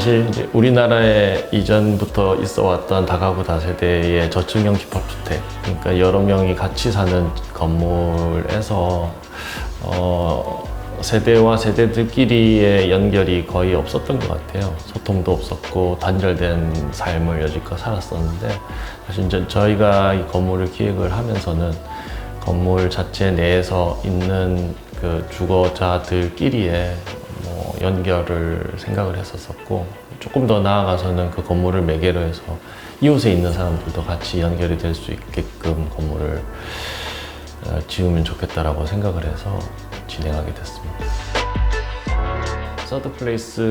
사실 이제 우리나라에 이전부터 있어 왔던 다가구 다세대의 저층형 집합주택, 그러니까 여러 명이 같이 사는 건물에서 세대와 세대들끼리의 연결이 거의 없었던 것 같아요. 소통도 없었고 단절된 삶을 여지껏 살았었는데, 사실 이제 저희가 이 건물을 기획을 하면서는 건물 자체 내에서 있는 그 주거자들끼리의 연결을 생각을 했었고, 조금 더 나아가서는 그 건물을 매개로 해서 이웃에 있는 사람들도 같이 연결이 될 수 있게끔 건물을 지으면 좋겠다라고 생각을 해서 진행하게 됐습니다. 서드 플레이스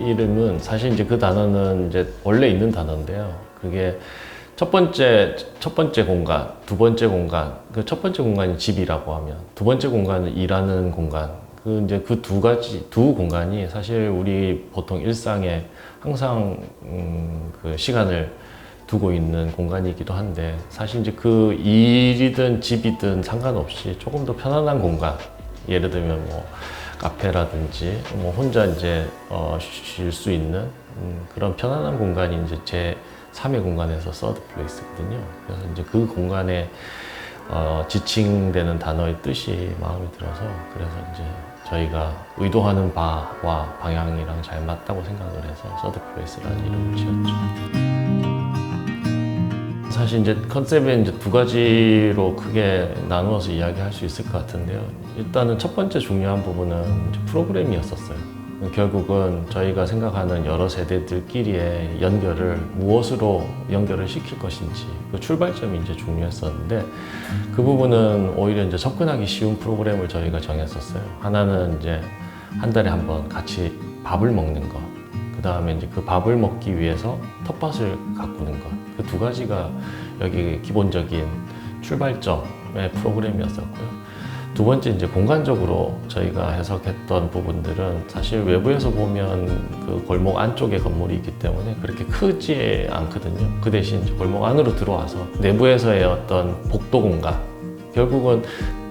이름은 사실 이제 그 단어는 이제 원래 있는 단어인데요. 그게 첫 번째 공간, 두 번째 공간, 그 첫 번째 공간이 집이라고 하면 두 번째 공간은 일하는 공간, 이제 그 두 공간이 사실 우리 보통 일상에 항상 그 시간을 두고 있는 공간이기도 한데, 사실 이제 그 일이든 집이든 상관없이 조금 더 편안한 공간, 예를 들면 뭐 카페라든지 뭐 혼자 이제 쉴 수 있는 그런 편안한 공간이 이제 제 3의 공간에서 서드 플레이스거든요. 그래서 이제 그 공간에 지칭되는 단어의 뜻이 마음에 들어서, 그래서 이제 저희가 의도하는 바와 방향이랑 잘 맞다고 생각을 해서 서드 플레이스라는 이름을 지었죠. 사실 이제 컨셉은 이제 두 가지로 크게 나누어서 이야기할 수 있을 것 같은데요. 일단은 첫 번째 중요한 부분은 이제 프로그램이었었어요. 결국은 저희가 생각하는 여러 세대들끼리의 연결을 무엇으로 연결을 시킬 것인지, 그 출발점이 이제 중요했었는데, 그 부분은 오히려 이제 접근하기 쉬운 프로그램을 저희가 정했었어요. 하나는 이제 한 달에 한 번 같이 밥을 먹는 것, 그 다음에 이제 그 밥을 먹기 위해서 텃밭을 가꾸는 것, 그 두 가지가 여기 기본적인 출발점의 프로그램이었었고요. 두 번째, 이제 공간적으로 저희가 해석했던 부분들은 사실 외부에서 보면 그 골목 안쪽에 건물이 있기 때문에 그렇게 크지 않거든요. 그 대신 골목 안으로 들어와서 내부에서의 어떤 복도 공간, 결국은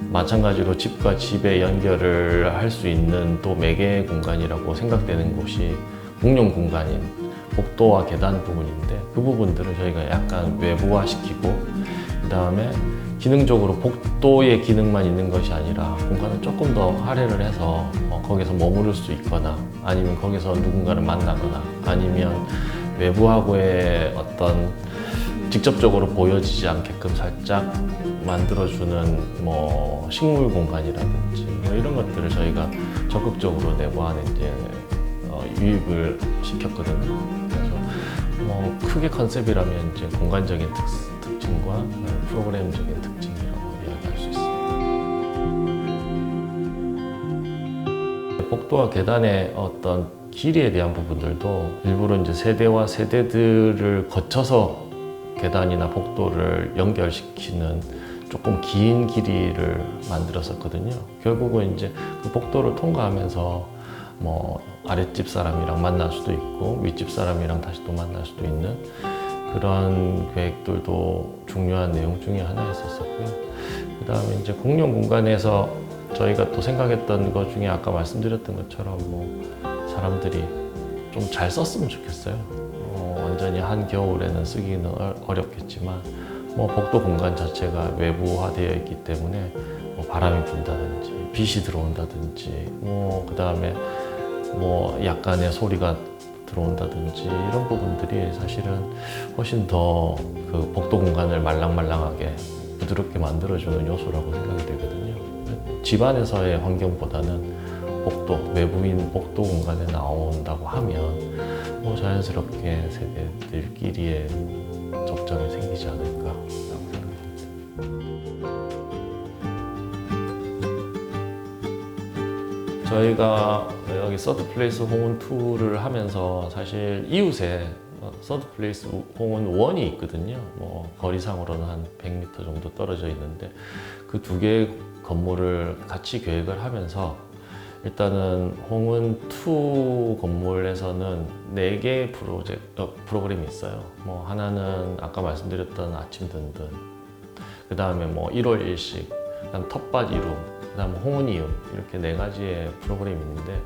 마찬가지로 집과 집의 연결을 할 수 있는 또 매개 공간이라고 생각되는 곳이 공용 공간인 복도와 계단 부분인데, 그 부분들을 저희가 약간 외부화시키고, 그 다음에 기능적으로 복도의 기능만 있는 것이 아니라 공간을 조금 더 할애를 해서 거기서 머무를 수 있거나, 아니면 거기서 누군가를 만나거나, 아니면 외부하고의 어떤 직접적으로 보여지지 않게끔 살짝 만들어주는 뭐 식물 공간이라든지 뭐 이런 것들을 저희가 적극적으로 내부 안에 이제 유입을 시켰거든요. 그래서 크게 컨셉이라면 이제 공간적인 특징과 프로그램적인 특징이라고 이야기할 수 있습니다. 복도와 계단의 어떤 길이에 대한 부분들도 일부러 이제 세대와 세대들을 거쳐서 계단이나 복도를 연결시키는 조금 긴 길이를 만들었었거든요. 결국은 이제 그 복도를 통과하면서 뭐 아랫집 사람이랑 만날 수도 있고 윗집 사람이랑 다시 또 만날 수도 있는 그런 계획들도 중요한 내용 중에 하나였었고요. 그 다음에 이제 공용 공간에서 저희가 또 생각했던 것 중에 아까 말씀드렸던 것처럼 뭐 사람들이 좀 잘 썼으면 좋겠어요. 완전히 한겨울에는 쓰기는 어렵겠지만 뭐 복도 공간 자체가 외부화되어 있기 때문에 뭐 바람이 분다든지 빛이 들어온다든지 뭐 그 다음에 뭐 약간의 소리가 들어온다든지 이런 부분들이 사실은 훨씬 더 그 복도 공간을 말랑말랑하게 부드럽게 만들어주는 요소라고 생각이 되거든요. 집 안에서의 환경보다는 복도, 외부인 복도 공간에 나온다고 하면 뭐 자연스럽게 세대들끼리의 접점이 생기지 않을까라고 생각합니다. 저희가 여기 서드플레이스 홍은 2를 하면서 사실 이웃에 서드플레이스 홍은 1이 있거든요. 뭐 거리상으로는 한 100m 정도 떨어져 있는데 그 두 개의 건물을 같이 계획을 하면서 일단은 홍은 2 건물에서는 4개의 프로그램이 있어요. 뭐 하나는 아까 말씀드렸던 아침 든든, 그 다음에 뭐 1월 일식, 그다음 텃밭 이룸, 그다음 홍은 이음, 이렇게 4가지의 프로그램이 있는데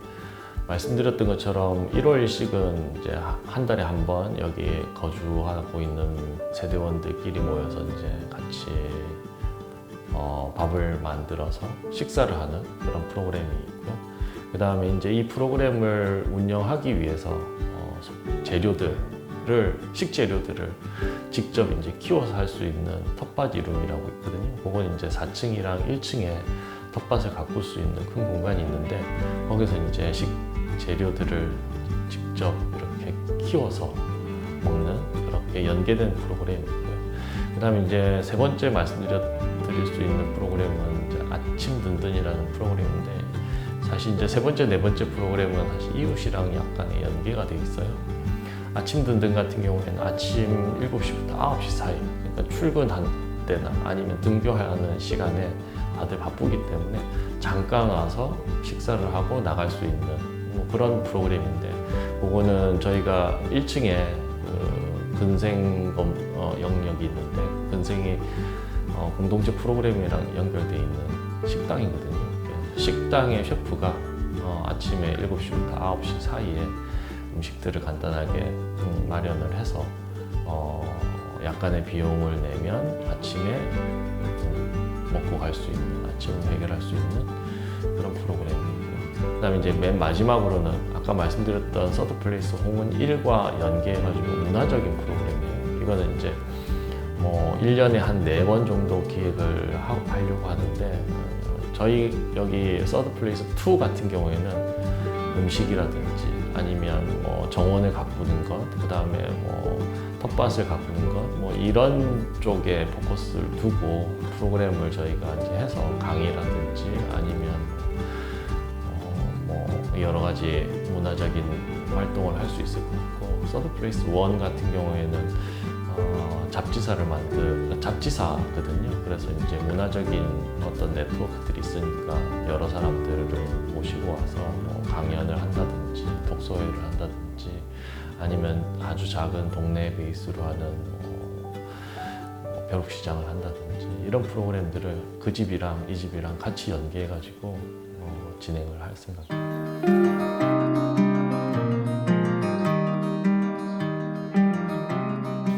말씀드렸던 것처럼 1월 일식은 이제 한 달에 한 번 여기 거주하고 있는 세대원들끼리 모여서 이제 같이 밥을 만들어서 식사를 하는 그런 프로그램이 있고요. 그 다음에 이제 이 프로그램을 운영하기 위해서 식재료들을 직접 이제 키워서 할 수 있는 텃밭 이룸이라고 있거든요. 그건 이제 4층이랑 1층에 텃밭을 가꿀 수 있는 큰 공간이 있는데 거기서 이제 식재료들을 직접 이렇게 키워서 먹는 그렇게 연계된 프로그램이고요. 그 다음에 이제 세 번째 말씀드릴 수 있는 프로그램은 이제 아침 든든이라는 프로그램인데 사실 이제 세 번째, 네 번째 프로그램은 사실 이웃이랑 약간의 연계가 돼 있어요. 아침 든든 같은 경우에는 아침 7시부터 9시 사이, 그러니까 출근할 때나 아니면 등교하는 시간에 다들 바쁘기 때문에 잠깐 와서 식사를 하고 나갈 수 있는 뭐 그런 프로그램인데 그거는 저희가 1층에 근생 영역이 있는데 근생이 공동체 프로그램이랑 연결되어 있는 식당이거든요. 식당의 셰프가 아침에 7시부터 9시 사이에 음식들을 간단하게 마련을 해서 약간의 비용을 내면 아침에 먹고 갈 수 있는, 아침을 해결할 수 있는 그런 프로그램이고요. 그 다음에 이제 맨 마지막으로는 아까 말씀드렸던 서드플레이스 홍은 1과 연계해가지고 문화적인 프로그램이에요. 이거는 이제 뭐 1년에 한 4번 정도 기획을 하려고 하는데 저희 여기 서드플레이스 2 같은 경우에는 음식이라든지 아니면 뭐 정원을 가꾸는 것, 그 다음에 뭐 텃밭을 가꾸는 것, 뭐 이런 쪽에 포커스를 두고 프로그램을 저희가 이제 해서 강의라든지 아니면 뭐 여러 가지 문화적인 활동을 할 수 있을 것 같고, 서드플레이스 1 같은 경우에는 잡지사거든요. 그래서 이제 문화적인 어떤 네트워크들이 있으니까 여러 사람들을 모시고 와서 뭐 강연을 한다든지 독서회를 한다든지 아니면 아주 작은 동네 베이스로 하는 뭐 벼룩시장을 한다든지 이런 프로그램들을 그 집이랑 이 집이랑 같이 연계해가지고 진행을 할 생각입니다.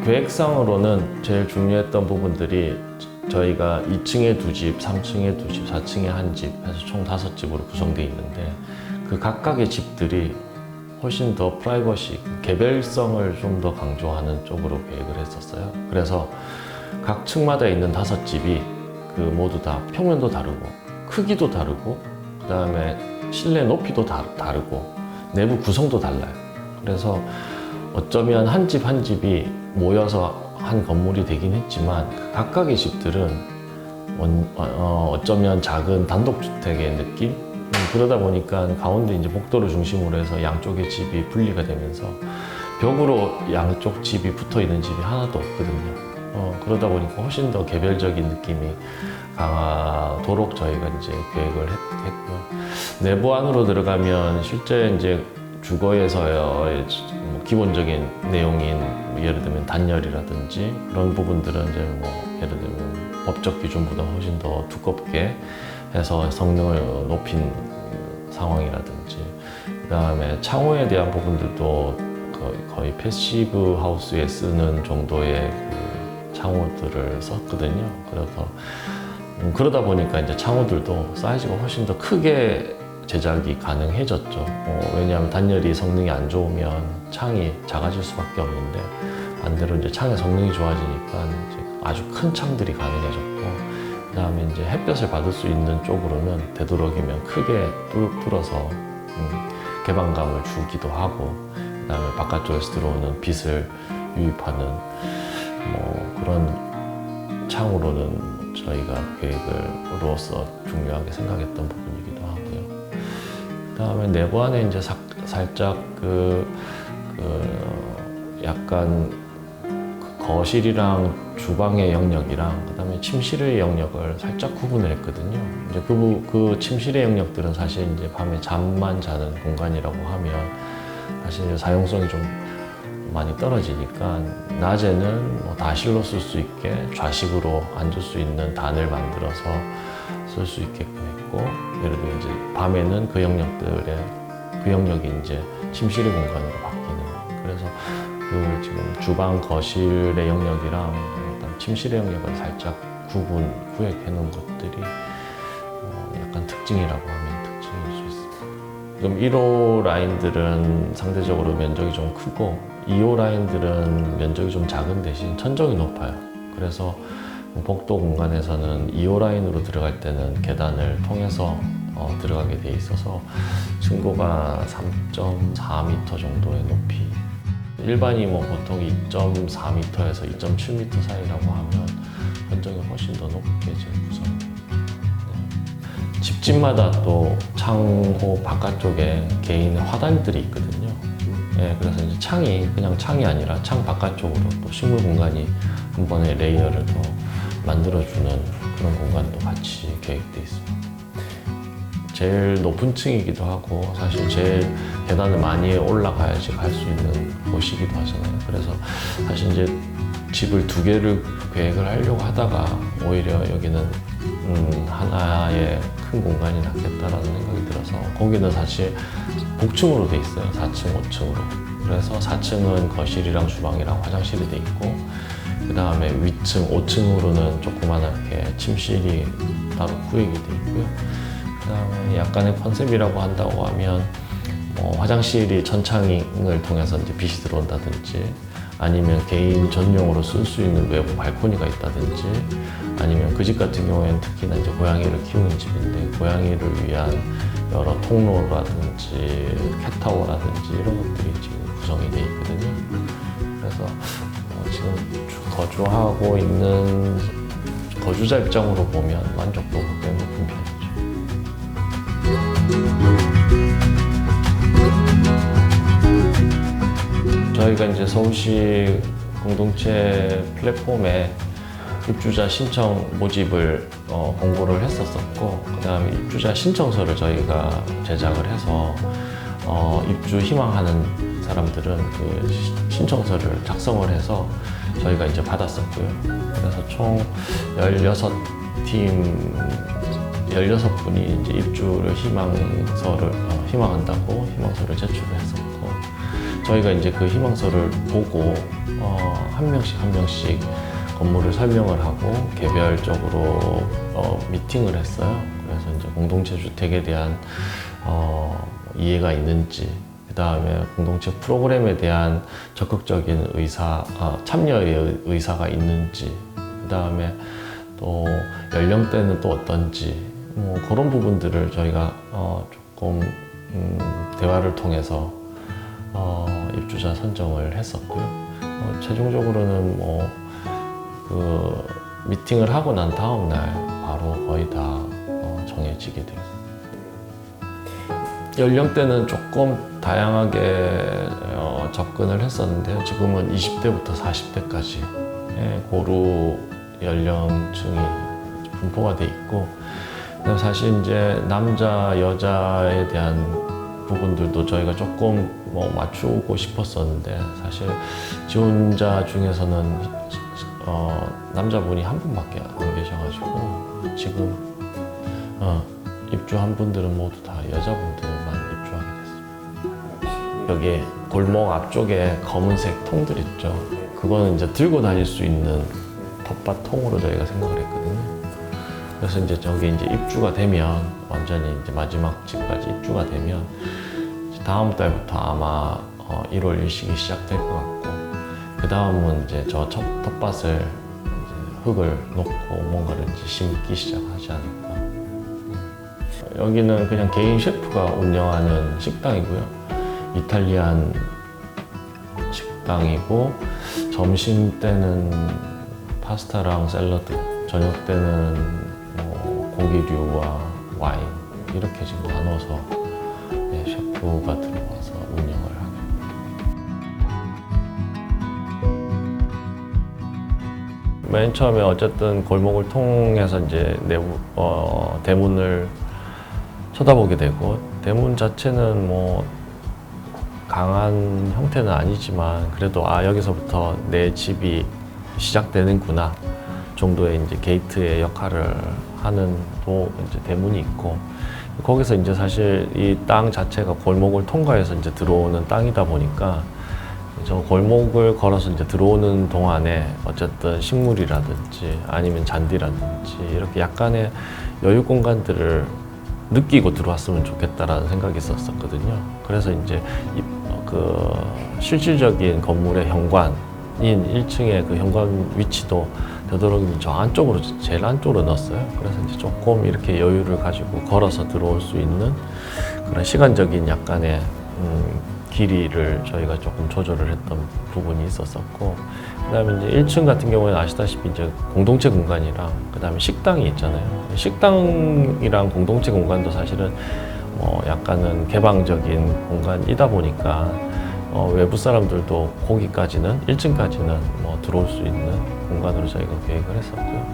계획상으로는 제일 중요했던 부분들이 저희가 2층에 2집, 3층에 2집, 4층에 1집 해서 총 5집으로 구성되어 있는데 그 각각의 집들이 훨씬 더 프라이버시, 개별성을 좀 더 강조하는 쪽으로 계획을 했었어요. 그래서 각 층마다 있는 5집이 그 모두 다 평면도 다르고 크기도 다르고 그 다음에 실내 높이도 다르고 내부 구성도 달라요. 그래서 어쩌면 한 집 한 집이 모여서 한 건물이 되긴 했지만 각각의 집들은 어쩌면 작은 단독주택의 느낌? 그러다 보니까 가운데 이제 복도를 중심으로 해서 양쪽의 집이 분리가 되면서 벽으로 양쪽 집이 붙어 있는 집이 하나도 없거든요. 그러다 보니까 훨씬 더 개별적인 느낌이 강하도록 저희가 이제 계획을 했고요. 내부 안으로 들어가면 실제 이제 주거에서의 기본적인 내용인 예를 들면 단열이라든지 그런 부분들은 이제 뭐 예를 들면 법적 기준보다 훨씬 더 두껍게 해서 성능을 높인 상황이라든지 그 다음에 창호에 대한 부분들도 거의 패시브 하우스에 쓰는 정도의 그 창호들을 썼거든요. 그래서 그러다 보니까 이제 창호들도 사이즈가 훨씬 더 크게 제작이 가능해졌죠. 왜냐하면 단열이 성능이 안 좋으면 창이 작아질 수밖에 없는데 반대로 이제 창의 성능이 좋아지니까 이제 아주 큰 창들이 가능해졌고 그 다음에 이제 햇볕을 받을 수 있는 쪽으로는 되도록이면 크게 뚫어서 개방감을 주기도 하고 그 다음에 바깥쪽에서 들어오는 빛을 유입하는 그런 창으로는 저희가 계획으로서 중요하게 생각했던 부분이기도 하고요. 그다음에 내부 안에 이제 살짝 약간 거실이랑 주방의 영역이랑 그다음에 침실의 영역을 살짝 구분을 했거든요. 이제 그 침실의 영역들은 사실 이제 밤에 잠만 자는 공간이라고 하면 사실 이제 사용성이 좀 많이 떨어지니까 낮에는 다실로 쓸 수 있게 좌식으로 앉을 수 있는 단을 만들어서 쓸 수 있게끔 했고, 예를 들어 이제 밤에는 그 영역이 이제 침실의 공간으로 바뀌는. 그래서 지금 주방 거실의 영역이랑 일단 침실의 영역을 살짝 구획해 놓은 것들이 약간 특징이라고 하면 특징일 수 있습니다. 지금 1호 라인들은 상대적으로 면적이 좀 크고 2호 라인들은 면적이 좀 작은 대신 천정이 높아요. 그래서 복도 공간에서는 2호 라인으로 들어갈 때는 계단을 통해서 들어가게 돼 있어서 층고가 3.4m 정도의 높이. 일반이 보통 2.4m에서 2.7m 사이라고 하면 천정이 훨씬 더 높게 지금 구성됩니다. 네. 집집마다 또 창호 바깥쪽에 개인 화단들이 있거든요. 네, 그래서 이제 그냥 창이 아니라 창 바깥쪽으로 또 식물 공간이 한 번에 레이어를 더 만들어주는 그런 공간도 같이 계획돼 있습니다. 제일 높은 층이기도 하고 사실 제일 계단을 많이 올라가야지 갈 수 있는 곳이기도 하잖아요. 그래서 사실 이제 집을 2개를 계획을 하려고 하다가 오히려 여기는 하나의 큰 공간이 낫겠다라는 생각이 들어서 거기는 사실 복층으로 돼 있어요. 4층, 5층으로. 그래서 4층은 거실이랑 주방이랑 화장실이 돼 있고 그 다음에 위층, 5층으로는 조그만하게 침실이 따로 구획이 돼 있고요. 그 다음에 약간의 컨셉이라고 한다고 하면 화장실이 천창을 통해서 이제 빛이 들어온다든지 아니면 개인 전용으로 쓸 수 있는 외부 발코니가 있다든지 아니면 그 집 같은 경우에는 특히나 이제 고양이를 키우는 집인데 고양이를 위한 여러 통로라든지 캣타워라든지 이런 것들이 지금 구성이 되어 있거든요. 그래서 지금 거주하고 있는 거주자 입장으로 보면 만족도가 꽤 높은 편이죠. 저희가 이제 서울시 공동체 플랫폼에 입주자 신청 모집을 공고를 했었었고 그 다음에 입주자 신청서를 저희가 제작을 해서 입주 희망하는 사람들은 그 신청서를 작성을 해서 저희가 이제 받았었고요. 그래서 총 16분이 이제 입주를 희망한다고 희망서를 제출을 했었고 저희가 이제 그 희망서를 보고 한 명씩 건물을 설명을 하고 개별적으로 미팅을 했어요. 그래서 이제 공동체 주택에 대한 이해가 있는지, 그 다음에 공동체 프로그램에 대한 적극적인 참여의 의사가 있는지, 그 다음에 또 연령대는 또 어떤지, 그런 부분들을 저희가 조금 대화를 통해서 입주자 선정을 했었고요. 최종적으로는 그 미팅을 하고 난 다음 날 바로 거의 다 정해지게 돼요. 연령대는 조금 다양하게 접근을 했었는데요. 지금은 20대부터 40대까지 고루 연령층이 분포가 돼 있고, 사실 이제 남자, 여자에 대한 부분들도 저희가 조금 맞추고 싶었었는데 사실 지원자 중에서는 남자분이 한 분밖에 안 계셔가지고 지금 입주한 분들은 모두 다 여자분들만 입주하게 됐습니다. 여기 골목 앞쪽에 검은색 통들 있죠. 그거는 이제 들고 다닐 수 있는 텃밭 통으로 저희가 생각을 했거든요. 그래서 이제 저게 이제 입주가 되면 완전히 이제 마지막 집까지 입주가 되면 다음 달부터 아마 1월 일식이 시작될 것 같고 그 다음은 이제 저 텃밭을 이제 흙을 놓고 뭔가를 이제 심기 시작하지 않을까. 여기는 그냥 개인 셰프가 운영하는 식당이고요. 이탈리안 식당이고 점심 때는 파스타랑 샐러드, 저녁 때는 고기류와 와인 이렇게 지금 나눠서 셰프가 들어와서 운영을 하고. 맨 처음에 어쨌든 골목을 통해서 이제 대문을 쳐다보게 되고, 대문 자체는 뭐 강한 형태는 아니지만 그래도 여기서부터 내 집이 시작되는구나 정도의 이제 게이트의 역할을 하는 또 이제 대문이 있고, 거기서 이제 사실 이 땅 자체가 골목을 통과해서 이제 들어오는 땅이다 보니까 저 골목을 걸어서 이제 들어오는 동안에 어쨌든 식물이라든지 아니면 잔디라든지 이렇게 약간의 여유 공간들을 느끼고 들어왔으면 좋겠다라는 생각이 있었거든요. 그래서 이제 그 실질적인 건물의 현관인 1층의 그 현관 위치도 되도록이면 저 안쪽으로, 제일 안쪽으로 넣었어요. 그래서 이제 조금 이렇게 여유를 가지고 걸어서 들어올 수 있는 그런 시간적인 약간의 길이를 저희가 조금 조절을 했던 부분이 있었었고, 그다음에 이제 1층 같은 경우에는 아시다시피 이제 공동체 공간이랑 그다음에 식당이 있잖아요. 식당이랑 공동체 공간도 사실은 약간은 개방적인 공간이다 보니까 외부 사람들도 거기까지는 1층까지는 들어올 수 있는 공간으로 저희가 계획을 했었고요.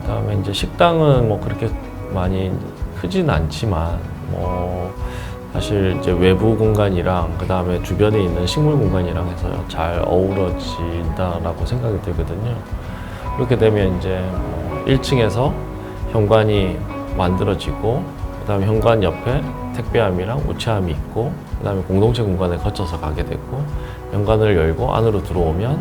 그다음에 이제 식당은 그렇게 많이 크진 않지만 사실 이제 외부 공간이랑 그다음에 주변에 있는 식물 공간이랑 해서 잘 어우러진다라고 생각이 들거든요. 그렇게 되면 이제 1층에서 현관이 만들어지고, 그다음에 현관 옆에 택배함이랑 우체함이 있고, 그다음에 공동체 공간에 거쳐서 가게 되고, 현관을 열고 안으로 들어오면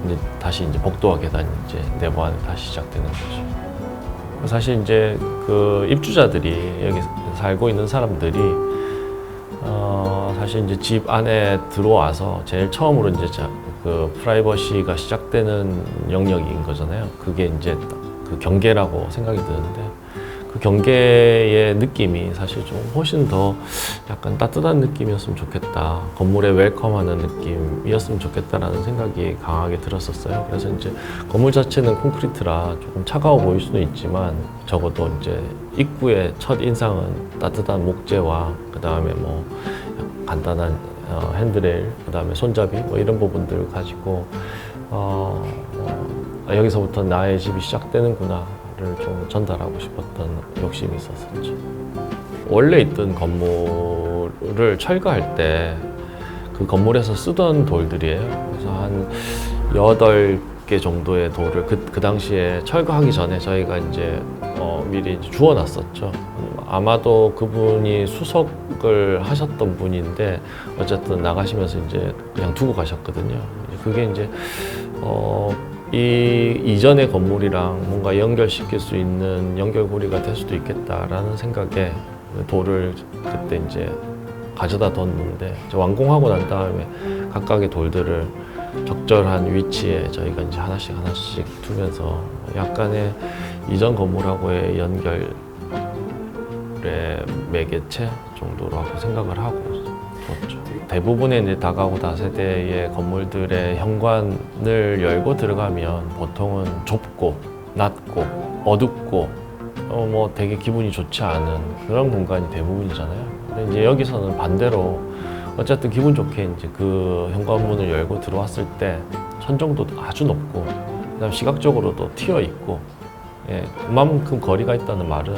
이제 다시 이제 복도와 계단이 이제 내부 안에 다시 시작되는 거죠. 사실 이제 그 입주자들이 여기 살고 있는 사람들이 사실 이제 집 안에 들어와서 제일 처음으로 이제 그 프라이버시가 시작되는 영역인 거잖아요. 그게 이제 그 경계라고 생각이 드는데, 그 경계의 느낌이 사실 좀 훨씬 더 약간 따뜻한 느낌이었으면 좋겠다, 건물에 웰컴하는 느낌이었으면 좋겠다라는 생각이 강하게 들었었어요. 그래서 이제 건물 자체는 콘크리트라 조금 차가워 보일 수는 있지만, 적어도 이제 입구의 첫 인상은 따뜻한 목재와 그다음에 간단한 핸드레일, 그다음에 손잡이 이런 부분들을 가지고 여기서부터 나의 집이 시작되는구나 좀 전달하고 싶었던 욕심이 있었었죠. 원래 있던 건물을 철거할 때 그 건물에서 쓰던 돌들이에요. 그래서 한 8개 정도의 돌을 그 당시에 철거하기 전에 저희가 이제 미리 이제 주워놨었죠. 아마도 그분이 수석을 하셨던 분인데 어쨌든 나가시면서 이제 그냥 두고 가셨거든요. 그게 이제 이 이전의 건물이랑 뭔가 연결시킬 수 있는 연결고리가 될 수도 있겠다라는 생각에 돌을 그때 이제 가져다 뒀는데, 완공하고 난 다음에 각각의 돌들을 적절한 위치에 저희가 이제 하나씩 두면서 약간의 이전 건물하고의 연결의 매개체 정도라고 생각을 하고 뒀죠. 대부분의 이제 다가구 다세대의 건물들의 현관을 열고 들어가면 보통은 좁고 낮고 어둡고 되게 기분이 좋지 않은 그런 공간이 대부분이잖아요. 근데 이제 여기서는 반대로 어쨌든 기분 좋게 이제 그 현관문을 열고 들어왔을 때 천정도 아주 높고, 그다음 시각적으로도 튀어 있고, 그만큼 거리가 있다는 말은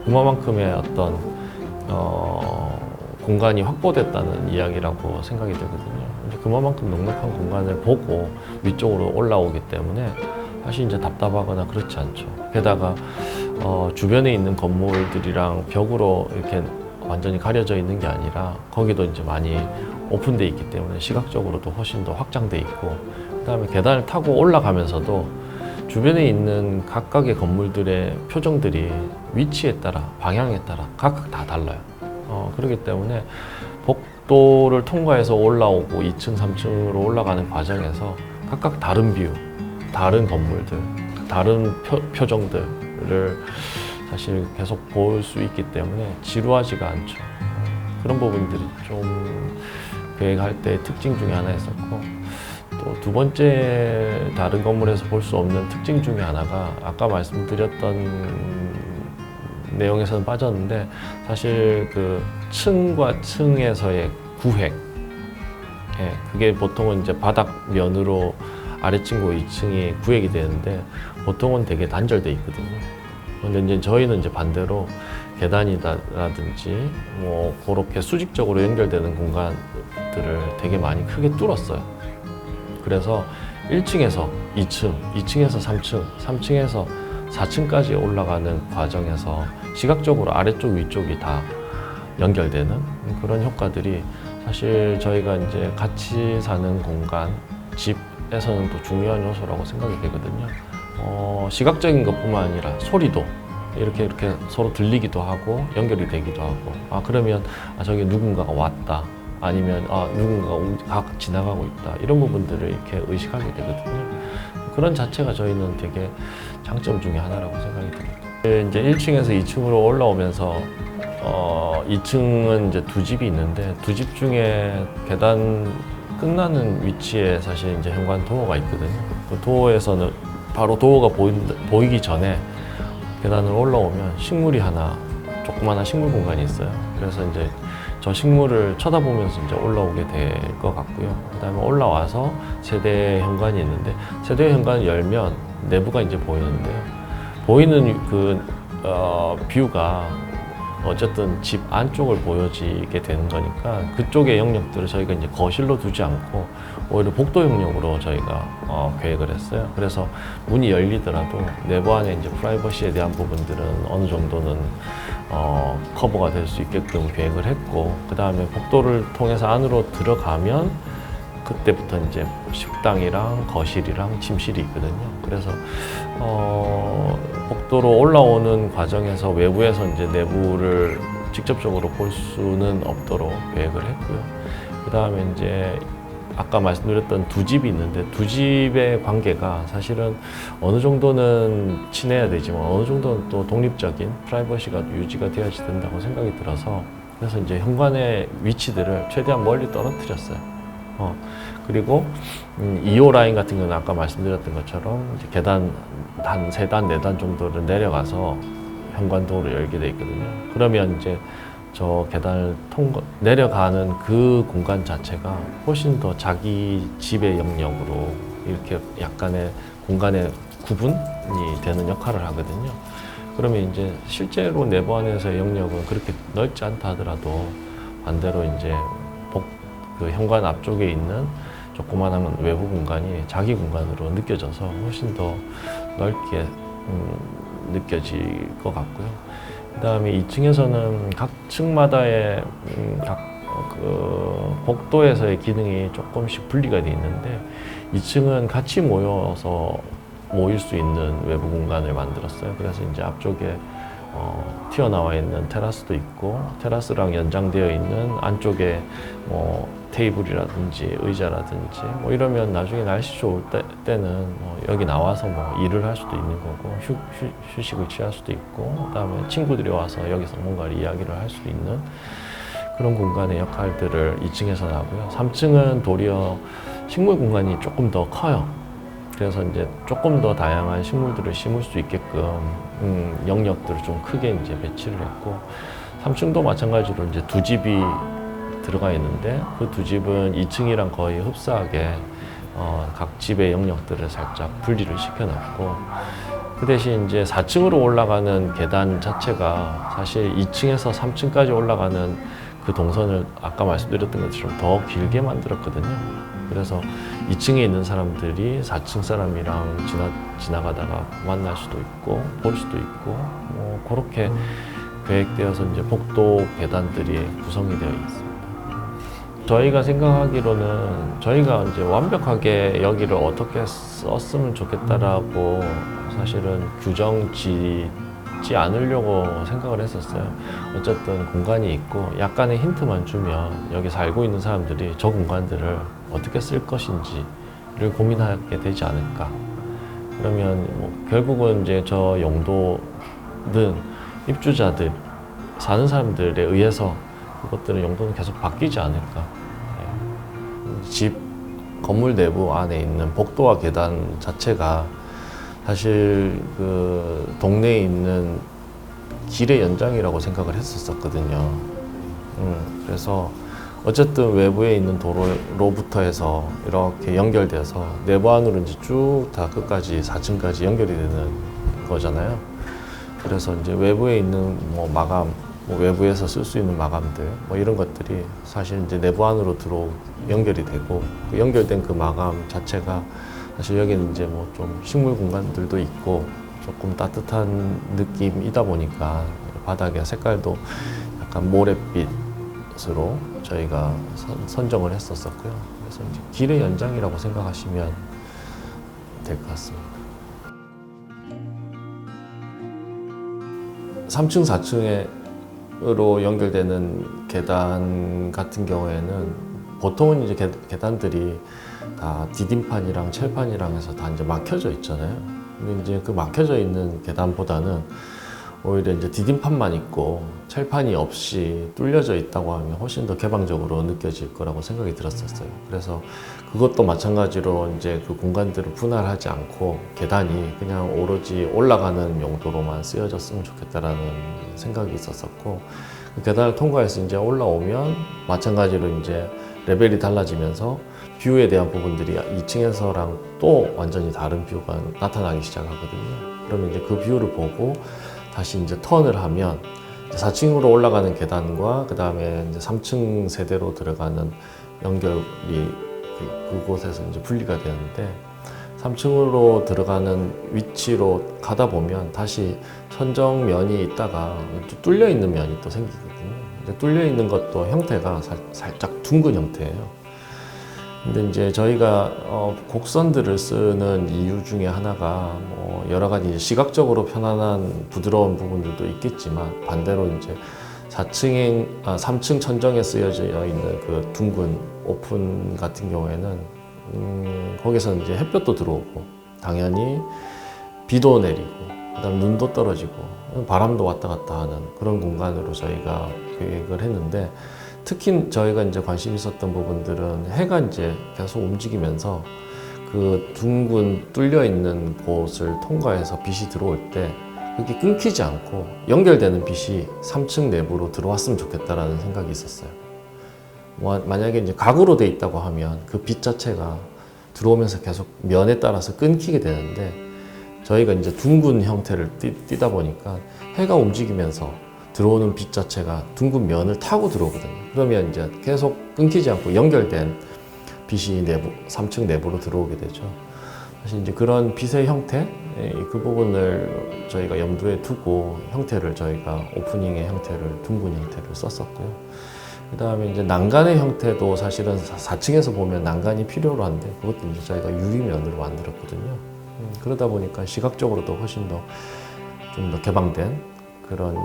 그만큼의 어떤 공간이 확보됐다는 이야기라고 생각이 들거든요. 이제 그만큼 넉넉한 공간을 보고 위쪽으로 올라오기 때문에 사실 이제 답답하거나 그렇지 않죠. 게다가 주변에 있는 건물들이랑 벽으로 이렇게 완전히 가려져 있는 게 아니라 거기도 이제 많이 오픈돼 있기 때문에 시각적으로도 훨씬 더 확장돼 있고, 그다음에 계단을 타고 올라가면서도 주변에 있는 각각의 건물들의 표정들이 위치에 따라, 방향에 따라 각각 다 달라요. 그렇기 때문에 복도를 통과해서 올라오고 2층, 3층으로 올라가는 과정에서 각각 다른 뷰, 다른 건물들, 다른 표정들을 사실 계속 볼 수 있기 때문에 지루하지가 않죠. 그런 부분들이 좀 계획할 때 특징 중에 하나였었고, 또 또 두 번째 다른 건물에서 볼 수 없는 특징 중에 하나가 아까 말씀드렸던 내용에서는 빠졌는데 사실 그 층과 층에서의 구획, 예, 그게 보통은 이제 바닥면으로 아래층과 2층이 구획이 되는데 보통은 되게 단절돼 있거든요. 근데 이제 저희는 이제 반대로 계단이라든지 뭐 그렇게 수직적으로 연결되는 공간들을 되게 많이 크게 뚫었어요. 그래서 1층에서 2층, 2층에서 3층, 3층에서 4층까지 올라가는 과정에서 시각적으로 아래쪽 위쪽이 다 연결되는 그런 효과들이 사실 저희가 이제 같이 사는 공간, 집에서는 또 중요한 요소라고 생각이 되거든요. 시각적인 것뿐만 아니라 소리도 이렇게 서로 들리기도 하고 연결이 되기도 하고, 아 그러면 저기 누군가가 왔다, 아니면 누군가가 지나가고 있다, 이런 부분들을 이렇게 의식하게 되거든요. 그런 자체가 저희는 되게 장점 중에 하나라고 생각이 듭니다. 이제 1층에서 2층으로 올라오면서 2층은 이제 두 집이 있는데 두 집 중에 계단 끝나는 위치에 사실 이제 현관 도어가 있거든요. 그 도어에서는 바로 도어가 보이기 전에 계단을 올라오면 식물이 하나, 조그마한 식물 공간이 있어요. 그래서 이제 저 식물을 쳐다보면서 이제 올라오게 될 것 같고요. 그 다음에 올라와서 세대 현관이 있는데 세대 현관을 열면 내부가 이제 보이는데요. 보이는 그 뷰가 어쨌든 집 안쪽을 보여지게 되는 거니까 그쪽의 영역들을 저희가 이제 거실로 두지 않고 오히려 복도 영역으로 저희가 계획을 했어요. 그래서 문이 열리더라도 내부 안에 이제 프라이버시에 대한 부분들은 어느 정도는 커버가 될 수 있게끔 계획을 했고, 그 다음에 복도를 통해서 안으로 들어가면 그때부터 이제 식당이랑 거실이랑 침실이 있거든요. 그래서 복도로 올라오는 과정에서 외부에서 이제 내부를 직접적으로 볼 수는 없도록 계획을 했고요. 그 다음에 이제 아까 말씀드렸던 두 집이 있는데 두 집의 관계가 사실은 어느 정도는 친해야 되지만 어느 정도는 또 독립적인 프라이버시가 유지가 되어야 된다고 생각이 들어서, 그래서 이제 현관의 위치들을 최대한 멀리 떨어뜨렸어요. 그리고 2호 라인 같은 경우는 아까 말씀드렸던 것처럼 이제 계단 한 3단, 4단 정도를 내려가서 현관도를 열게 돼 있거든요. 그러면 이제 저 계단을 내려가는 그 공간 자체가 훨씬 더 자기 집의 영역으로 이렇게 약간의 공간의 구분이 되는 역할을 하거든요. 그러면 이제 실제로 내부 안에서의 영역은 그렇게 넓지 않다 하더라도 반대로 이제 그 현관 앞쪽에 있는 조그마한 외부 공간이 자기 공간으로 느껴져서 훨씬 더 넓게 느껴질 것 같고요. 그 다음에 2층에서는 각 층마다의 그 복도에서의 기능이 조금씩 분리가 되어 있는데 2층은 같이 모여서 모일 수 있는 외부 공간을 만들었어요. 그래서 이제 앞쪽에 튀어나와 있는 테라스도 있고, 테라스랑 연장되어 있는 안쪽에 뭐 테이블이라든지 의자라든지 뭐 이러면 나중에 날씨 좋을 때는 뭐 여기 나와서 뭐 일을 할 수도 있는 거고 휴식을 취할 수도 있고, 그다음에 친구들이 와서 여기서 뭔가 이야기를 할 수도 있는 그런 공간의 역할들을 2층에서 하고요. 3층은 도리어 식물 공간이 조금 더 커요. 그래서 이제 조금 더 다양한 식물들을 심을 수 있게끔 영역들을 좀 크게 이제 배치를 했고, 3층도 마찬가지로 이제 두 집이 들어가 있는데 그 두 집은 2층이랑 거의 흡사하게 각 집의 영역들을 살짝 분리를 시켜놨고, 그 대신 이제 4층으로 올라가는 계단 자체가 사실 2층에서 3층까지 올라가는 그 동선을 아까 말씀드렸던 것처럼 더 길게 만들었거든요. 그래서 2층에 있는 사람들이 4층 사람이랑 지나가다가 만날 수도 있고 볼 수도 있고 뭐 그렇게 계획되어서 이제 복도 계단들이 구성이 되어 있습니다. 저희가 생각하기로는 저희가 이제 완벽하게 여기를 어떻게 썼으면 좋겠다라고 사실은 규정 짓지 않으려고 생각을 했었어요. 어쨌든 공간이 있고 약간의 힌트만 주면 여기 살고 있는 사람들이 저 공간들을 어떻게 쓸 것인지를 고민하게 되지 않을까. 그러면 뭐 결국은 이제 저 용도는 입주자들, 사는 사람들에 의해서 그것들은 용도는 계속 바뀌지 않을까. 집 건물 내부 안에 있는 복도와 계단 자체가 사실 그 동네에 있는 길의 연장이라고 생각을 했었거든요. 그래서 어쨌든 외부에 있는 도로로부터 해서 이렇게 연결돼서 내부 안으로 이제 쭉 다 끝까지 4층까지 연결이 되는 거잖아요. 그래서 이제 외부에 있는 뭐 마감, 뭐 외부에서 쓸 수 있는 마감들, 뭐 이런 것들이 사실 이제 내부 안으로 연결이 되고, 그 연결된 그 마감 자체가 사실 여기는 이제 뭐 좀 식물 공간들도 있고 조금 따뜻한 느낌이다 보니까 바닥의 색깔도 약간 모래빛으로 저희가 선정을 했었었고요. 그래서 이제 길의 연장이라고 생각하시면 될 것 같습니다. 3층, 4층으로 연결되는 계단 같은 경우에는 보통은 이제 계단들이 다 디딤판이랑 철판이랑 해서 다 이제 막혀져 있잖아요. 근데 이제 그 막혀져 있는 계단보다는 오히려 이제 디딤판만 있고 철판이 없이 뚫려져 있다고 하면 훨씬 더 개방적으로 느껴질 거라고 생각이 들었었어요. 그래서 그것도 마찬가지로 이제 그 공간들을 분할하지 않고 계단이 그냥 오로지 올라가는 용도로만 쓰여졌으면 좋겠다라는 생각이 있었었고, 그 계단을 통과해서 이제 올라오면 마찬가지로 이제 레벨이 달라지면서 뷰에 대한 부분들이 2층에서랑 또 완전히 다른 뷰가 나타나기 시작하거든요. 그러면 이제 그 뷰를 보고 다시 이제 턴을 하면 4층으로 올라가는 계단과 그 다음에 이제 3층 세대로 들어가는 연결이 그곳에서 이제 분리가 되는데, 3층으로 들어가는 위치로 가다 보면 다시 천정면이 있다가 뚫려 있는 면이 또 생기거든요. 근데 뚫려 있는 것도 형태가 살짝 둥근 형태예요. 근데 이제 저희가 곡선들을 쓰는 이유 중에 하나가 뭐 여러 가지 이제 시각적으로 편안한 부드러운 부분들도 있겠지만, 반대로 이제 3층 천정에 쓰여져 있는 그 둥근 오픈 같은 경우에는 거기서 이제 햇볕도 들어오고 당연히 비도 내리고 그다음 눈도 떨어지고 바람도 왔다 갔다 하는 그런 공간으로 저희가 계획을 했는데, 특히 저희가 이제 관심 있었던 부분들은 해가 이제 계속 움직이면서 그 둥근 뚫려 있는 곳을 통과해서 빛이 들어올 때 그게 끊기지 않고 연결되는 빛이 3층 내부로 들어왔으면 좋겠다라는 생각이 있었어요. 만약에 이제 가구로 돼 있다고 하면 그 빛 자체가 들어오면서 계속 면에 따라서 끊기게 되는데, 저희가 이제 둥근 형태를 띠다 보니까 해가 움직이면서 들어오는 빛 자체가 둥근 면을 타고 들어오거든요. 그러면 이제 계속 끊기지 않고 연결된 빛이 3층 내부로 들어오게 되죠. 사실 이제 그런 빛의 형태, 그 부분을 저희가 염두에 두고 저희가 오프닝의 형태를 둥근 형태를 썼었고요. 그 다음에 이제 난간의 형태도 사실은 4층에서 보면 난간이 필요로 한데, 그것도 이제 저희가 유리면으로 만들었거든요. 그러다 보니까 시각적으로도 훨씬 더 좀 더 개방된 그런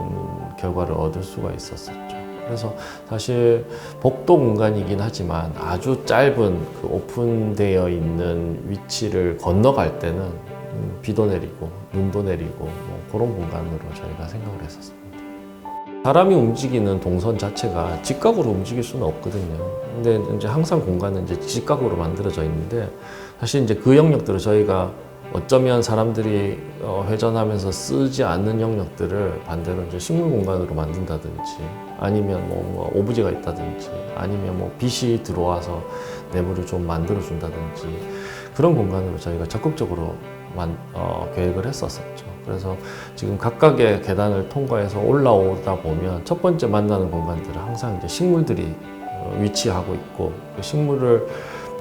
결과를 얻을 수가 있었었죠. 그래서 사실 복도 공간이긴 하지만 아주 짧은 그 오픈되어 있는 위치를 건너갈 때는 비도 내리고 눈도 내리고 뭐 그런 공간으로 저희가 생각을 했었습니다. 사람이 움직이는 동선 자체가 직각으로 움직일 수는 없거든요. 근데 이제 항상 공간은 이제 직각으로 만들어져 있는데, 사실 이제 그 영역들을 저희가 어쩌면 사람들이 회전하면서 쓰지 않는 영역들을 반대로 이제 식물 공간으로 만든다든지, 아니면 뭐 오브제가 있다든지, 아니면 뭐 빛이 들어와서 내부를 좀 만들어 준다든지, 그런 공간으로 저희가 적극적으로 계획을 했었었죠. 그래서 지금 각각의 계단을 통과해서 올라오다 보면 첫 번째 만나는 공간들은 항상 이제 식물들이 위치하고 있고, 그 식물을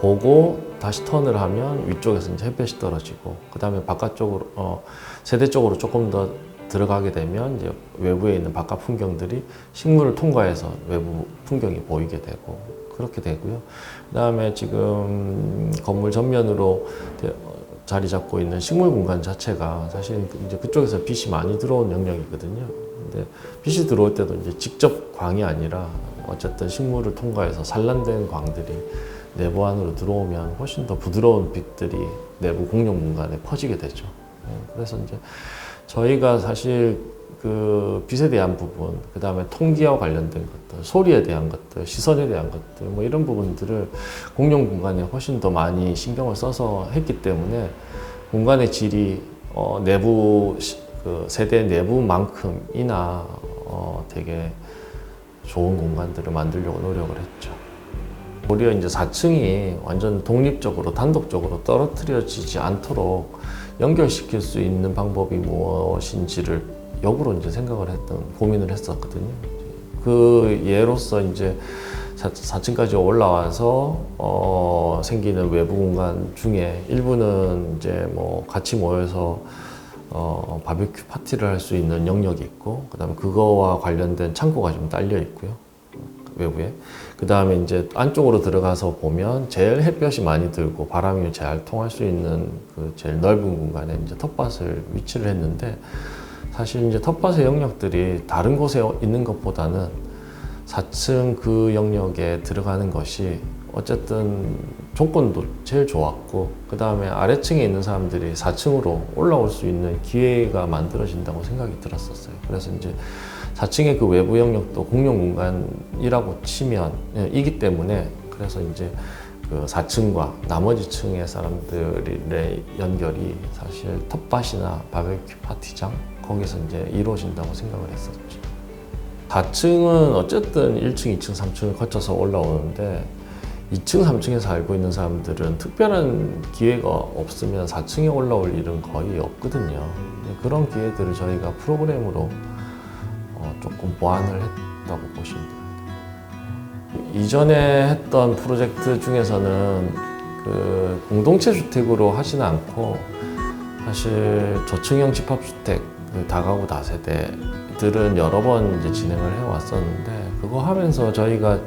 보고 다시 턴을 하면 위쪽에서 이제 햇볕이 떨어지고, 그 다음에 바깥쪽으로 세대 쪽으로 조금 더 들어가게 되면 이제 외부에 있는 바깥 풍경들이 식물을 통과해서 외부 풍경이 보이게 되고 그렇게 되고요. 그 다음에 지금 건물 전면으로 자리 잡고 있는 식물 공간 자체가 사실 이제 그쪽에서 빛이 많이 들어온 영역이거든요. 근데 빛이 들어올 때도 이제 직접 광이 아니라 어쨌든 식물을 통과해서 산란된 광들이 내부 안으로 들어오면 훨씬 더 부드러운 빛들이 내부 공용 공간에 퍼지게 되죠. 그래서 이제 저희가 사실 그 빛에 대한 부분, 그 다음에 통기와 관련된 것들, 소리에 대한 것들, 시선에 대한 것들, 뭐 이런 부분들을 공용 공간에 훨씬 더 많이 신경을 써서 했기 때문에 공간의 질이 내부 그 세대 내부만큼이나 되게 좋은 공간들을 만들려고 노력을 했죠. 오히려 이제 4층이 완전 독립적으로 단독적으로 떨어뜨려지지 않도록 연결시킬 수 있는 방법이 무엇인지를 역으로 이제 고민을 했었거든요. 그 예로서 이제 4층까지 올라와서 생기는 외부 공간 중에 일부는 이제 뭐 같이 모여서 바비큐 파티를 할 수 있는 영역이 있고, 그다음에 그거와 관련된 창고가 좀 딸려 있고요, 외부에. 그다음에 이제 안쪽으로 들어가서 보면 제일 햇볕이 많이 들고 바람이 잘 통할 수 있는 그 제일 넓은 공간에 이제 텃밭을 위치를 했는데, 사실 이제 텃밭의 영역들이 다른 곳에 있는 것보다는 4층 그 영역에 들어가는 것이 어쨌든 조건도 제일 좋았고, 그 다음에 아래층에 있는 사람들이 4층으로 올라올 수 있는 기회가 만들어진다고 생각이 들었었어요. 그래서 이제 4층의 그 외부 영역도 공용 공간이라고 치면 이기 때문에, 그래서 이제 그 4층과 나머지 층의 사람들의 연결이 사실 텃밭이나 바베큐 파티장 거기서 이제 이루어진다고 생각을 했었죠. 4층은 어쨌든 1층, 2층, 3층을 거쳐서 올라오는데 2층, 3층에 살고 있는 사람들은 특별한 기회가 없으면 4층에 올라올 일은 거의 없거든요. 그런 기회들을 저희가 프로그램으로 조금 보완을 했다고 보시면 됩니다. 이전에 했던 프로젝트 중에서는 그 공동체 주택으로 하지는 않고, 사실 저층형 집합주택, 그 다가구 다세대들은 여러 번 이제 진행을 해왔었는데, 그거 하면서 저희가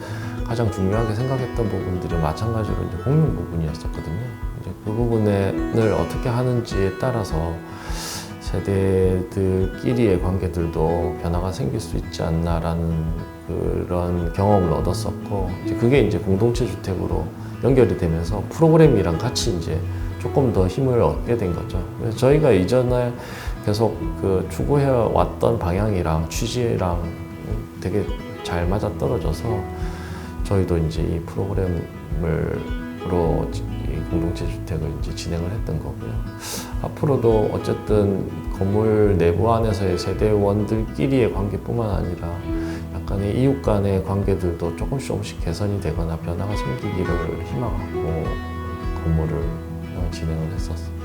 가장 중요하게 생각했던 부분들이 마찬가지로 이제 공용 부분이었었거든요. 이제 그 부분을 어떻게 하는지에 따라서 세대들끼리의 관계들도 변화가 생길 수 있지 않나라는 그런 경험을 얻었었고, 이제 그게 이제 공동체 주택으로 연결이 되면서 프로그램이랑 같이 이제 조금 더 힘을 얻게 된 거죠. 그래서 저희가 이전에 계속 그 추구해 왔던 방향이랑 취지랑 되게 잘 맞아 떨어져서 저희도 이제 이 프로그램으로 이 공동체 주택을 이제 진행을 했던 거고요. 앞으로도 어쨌든 건물 내부 안에서의 세대원들끼리의 관계뿐만 아니라 약간의 이웃 간의 관계들도 조금씩 개선이 되거나 변화가 생기기를 희망하고 건물을 진행을 했었습니다.